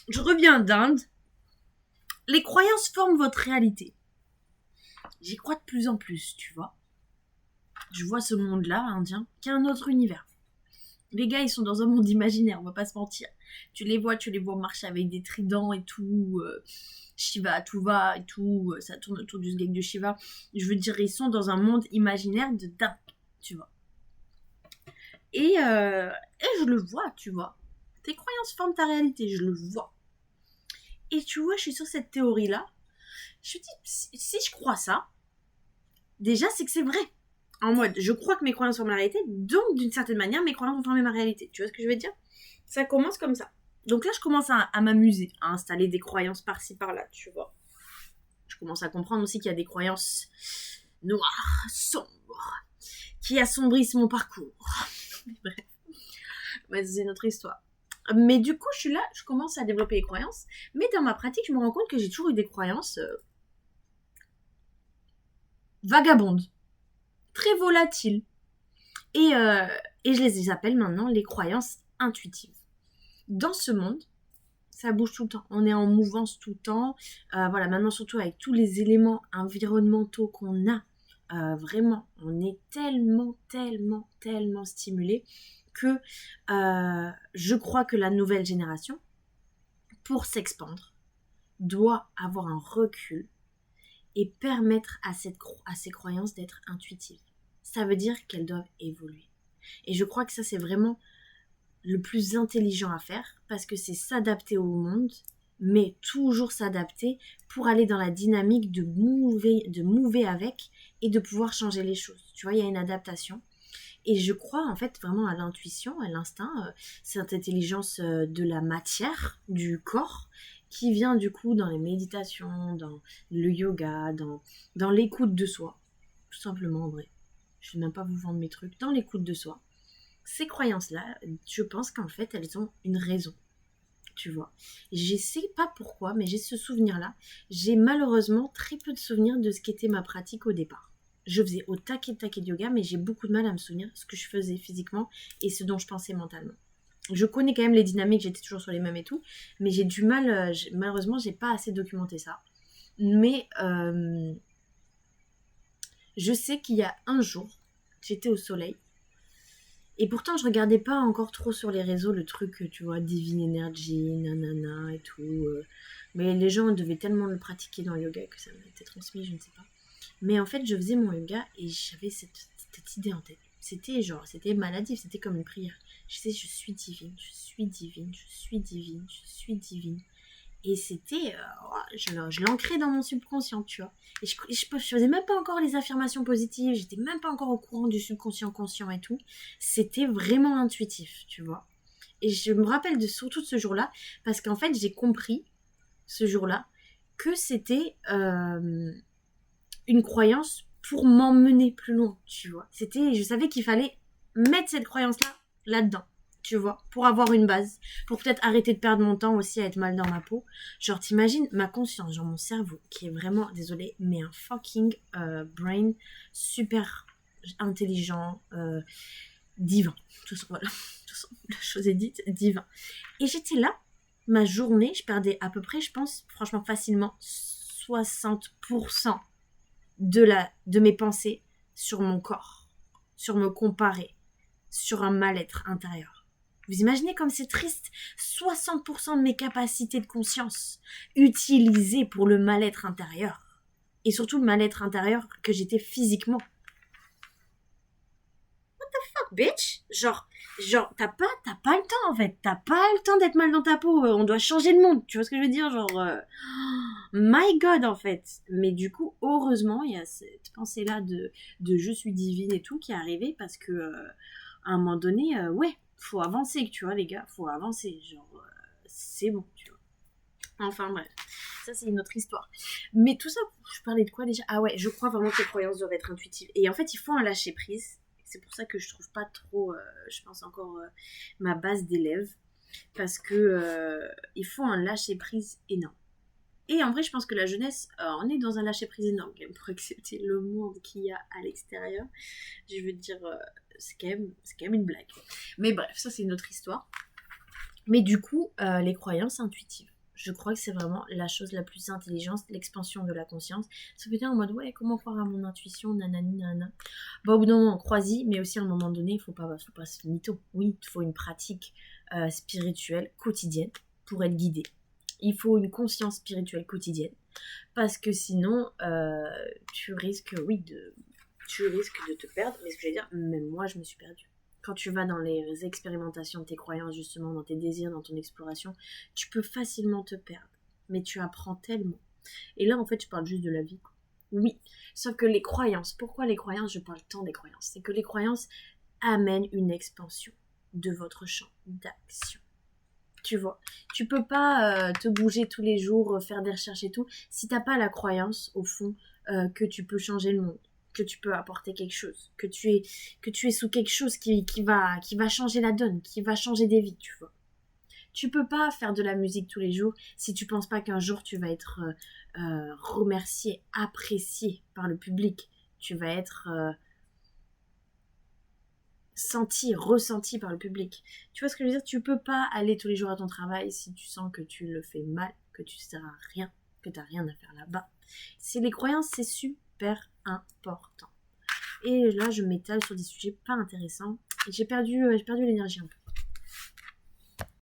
Je reviens d'Inde. Les croyances forment votre réalité. J'y crois de plus en plus, tu vois. Je vois ce monde-là, indien, qui est un autre univers. Les gars, ils sont dans un monde imaginaire, on va pas se mentir. Tu les vois marcher avec des tridents et tout. Shiva, tout va et tout. Ça tourne autour du sgeg de Shiva. Je veux dire, ils sont dans un monde imaginaire de dingue, tu vois. Et je le vois, tu vois. Tes croyances forment ta réalité, je le vois. Et tu vois, je suis sur cette théorie-là. Je me dis, si je crois ça, déjà, c'est que c'est vrai. En mode, je crois que mes croyances forment ma réalité, donc d'une certaine manière, mes croyances vont former ma réalité. Tu vois ce que je veux dire? Ça commence comme ça. Donc là, je commence à m'amuser, à installer des croyances par-ci, par-là, tu vois. Je commence à comprendre aussi qu'il y a des croyances noires, sombres, qui assombrissent mon parcours. Bref, ouais, c'est notre histoire. Mais du coup, je suis là, je commence à développer les croyances. Mais dans ma pratique, je me rends compte que j'ai toujours eu des croyances vagabondes, très volatiles. Et je les appelle maintenant les croyances intuitives. Dans ce monde, ça bouge tout le temps. On est en mouvance tout le temps. Voilà, maintenant surtout avec tous les éléments environnementaux qu'on a, vraiment, on est tellement stimulé que je crois que la nouvelle génération, pour s'expandre, doit avoir un recul et permettre à ces croyances d'être intuitives. Ça veut dire qu'elles doivent évoluer. Et je crois que ça, c'est vraiment le plus intelligent à faire parce que c'est s'adapter au monde, mais toujours s'adapter pour aller dans la dynamique de mouver avec et de pouvoir changer les choses. Tu vois, il y a une adaptation. Et je crois en fait vraiment à l'intuition, à l'instinct, cette intelligence de la matière, du corps, qui vient du coup dans les méditations, dans le yoga, dans l'écoute de soi, tout simplement en vrai. Je ne vais même pas vous vendre mes trucs, dans l'écoute de soi. Ces croyances-là, je pense qu'en fait, elles ont une raison, tu vois. Je sais pas pourquoi, mais j'ai ce souvenir-là. J'ai malheureusement très peu de souvenirs de ce qu'était ma pratique au départ. Je faisais au taquet de yoga, mais j'ai beaucoup de mal à me souvenir de ce que je faisais physiquement et ce dont je pensais mentalement. Je connais quand même les dynamiques, j'étais toujours sur les mêmes et tout, mais j'ai du mal, malheureusement, j'ai pas assez documenté ça. Mais je sais qu'il y a un jour, j'étais au soleil, et pourtant, je regardais pas encore trop sur les réseaux le truc, tu vois, Divine Energy, nanana et tout. Mais les gens devaient tellement le pratiquer dans le yoga que ça m'a été transmis, je ne sais pas. Mais en fait, je faisais mon yoga et j'avais cette idée en tête. C'était maladif, c'était comme une prière. Je sais, je suis divine, je suis divine, je suis divine, je suis divine. Et c'était, je l'ancrais dans mon subconscient, tu vois. Et je faisais même pas encore les affirmations positives, j'étais même pas encore au courant du subconscient conscient et tout. C'était vraiment intuitif, tu vois. Et je me rappelle surtout de ce jour-là, parce qu'en fait, j'ai compris, ce jour-là, que c'était une croyance pour m'emmener plus loin, tu vois. Je savais qu'il fallait mettre cette croyance-là là-dedans, tu vois, pour avoir une base, pour peut-être arrêter de perdre mon temps aussi à être mal dans ma peau. Genre, t'imagines ma conscience, genre mon cerveau, qui est vraiment, désolé, mais un fucking brain super intelligent, divin. Tout ça, voilà, tout ça, la chose est dite, divin. Et j'étais là, ma journée, je perdais à peu près, je pense, franchement, facilement 60% de mes pensées sur mon corps, sur me comparer, sur un mal-être intérieur. Vous imaginez comme c'est triste? 60% de mes capacités de conscience utilisées pour le mal-être intérieur. Et surtout le mal-être intérieur que j'étais physiquement. Fuck, bitch! Genre t'as pas le temps en fait. T'as pas le temps d'être mal dans ta peau. On doit changer le monde. Tu vois ce que je veux dire? My God en fait. Mais du coup, heureusement, il y a cette pensée-là de je suis divine et tout qui est arrivée parce que à un moment donné, ouais, faut avancer, tu vois les gars, faut avancer. C'est bon, tu vois. Enfin bref, ça c'est une autre histoire. Mais tout ça, je parlais de quoi déjà? Ah ouais, je crois vraiment que les croyances doivent être intuitives. Et en fait, il faut un lâcher prise. C'est pour ça que je trouve pas trop, je pense encore ma base d'élève, parce que il faut un lâcher prise énorme. Et en vrai, je pense que la jeunesse, on est dans un lâcher-prise énorme pour accepter le monde qu'il y a à l'extérieur. Je veux dire, c'est quand même une blague. Mais bref, ça c'est une autre histoire. Mais du coup, les croyances intuitives. Je crois que c'est vraiment la chose la plus intelligente, l'expansion de la conscience. Ça peut être en mode, ouais, comment croire à mon intuition, nanani, nanana. Bah, au bout d'un moment, crois-y, mais aussi à un moment donné, il faut pas se mytho. Oui, il faut une pratique spirituelle quotidienne pour être guidé. Il faut une conscience spirituelle quotidienne. Parce que sinon, tu risques de te perdre. Mais ce que je veux dire, même moi, je me suis perdue. Quand tu vas dans les expérimentations de tes croyances, justement, dans tes désirs, dans ton exploration, tu peux facilement te perdre. Mais tu apprends tellement. Et là, en fait, je parle juste de la vie. Oui, sauf que les croyances, pourquoi les croyances, je parle tant des croyances, c'est que les croyances amènent une expansion de votre champ d'action. Tu vois, tu peux pas te bouger tous les jours, faire des recherches et tout, si t'as pas la croyance, au fond, que tu peux changer le monde, que tu peux apporter quelque chose, que tu es sous quelque chose qui va changer la donne, qui va changer des vies, tu vois. Tu peux pas faire de la musique tous les jours si tu penses pas qu'un jour tu vas être remercié, apprécié par le public. Tu vas être senti, ressenti par le public. Tu vois ce que je veux dire? Tu peux pas aller tous les jours à ton travail si tu sens que tu le fais mal, que tu sers à rien, que tu n'as rien à faire là-bas. C'est les croyances, c'est super important. Et là, je m'étale sur des sujets pas intéressants. Et j'ai perdu l'énergie un peu.